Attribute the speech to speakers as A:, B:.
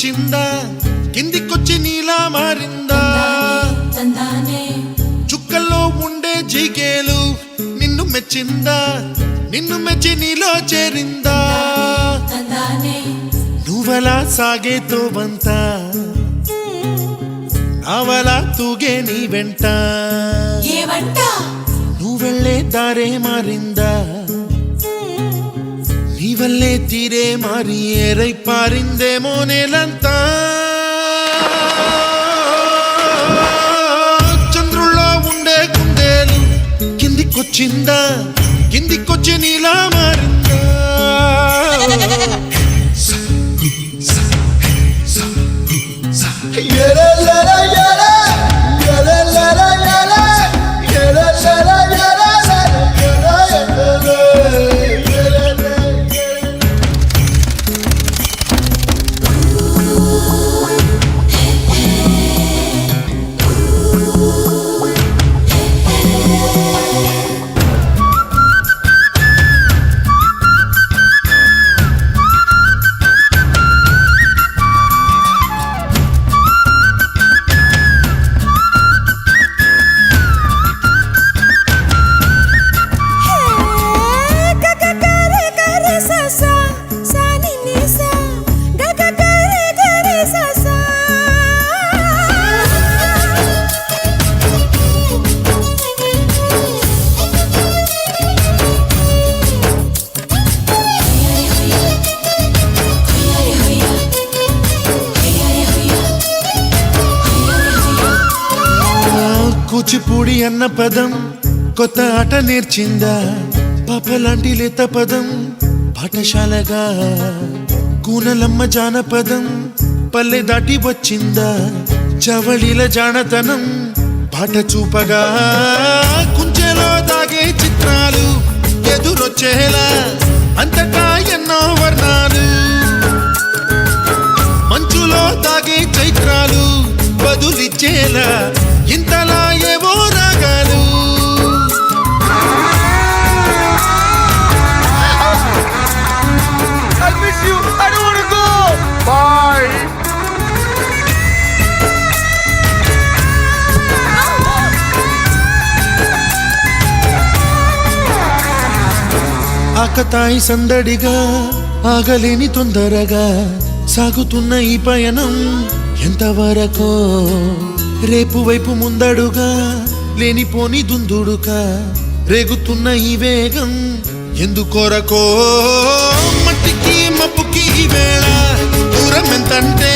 A: కిందికొచ్చిందా కిందికొచ్చి నీలా మారిందా చుక్కల్లో ఉండే జీకేలు నిన్ను మెచ్చిందా నిన్ను మెచ్చి నీలో చేరిందా నువ్వలా సాగే తోవంతా నావలా తూగే నీ వెంట నువ్వెళ్ళే దారే మారిందా నీ వల్లే తీరే మారి ఏరై పారిందేమో నేలంతా చంద్రుల్లో ఉండే గుండెలు కిందికొచ్చిందా కిందికొచ్చి నీలా మారిందా కూచిపూడి అన్న పదం కొత్త ఆట నేర్చిందా పాపలాంటి లేత పదం పాఠశాలగా కూనలమ్మ జానపదం పల్లె దాటి వచ్చిందా చవళిల జానతనం పాట చూపగా కుంచెలో దాగే చిత్రాలు ఎదురొచ్చేలా అంతటా ఎన్నో వర్ణాలు మంచులో దాగే చైత్రాలు బదులిచ్చేలా ఇంతలా ఏవో రాగాలు
B: I miss you. I don't want to go. Bye.
A: ఆకతాయి సందడిగా ఆగలేని తొందరగా సాగుతున్న ఈ పయనం ఎంతవరకో రేపు వైపు ముందడుగా లేనిపోని దుందుడుగా రేగుతున్న ఈ వేగం ఎందుకొరకో మట్టికి మప్పుకి ఈ వేళ దూరం ఎంతంటే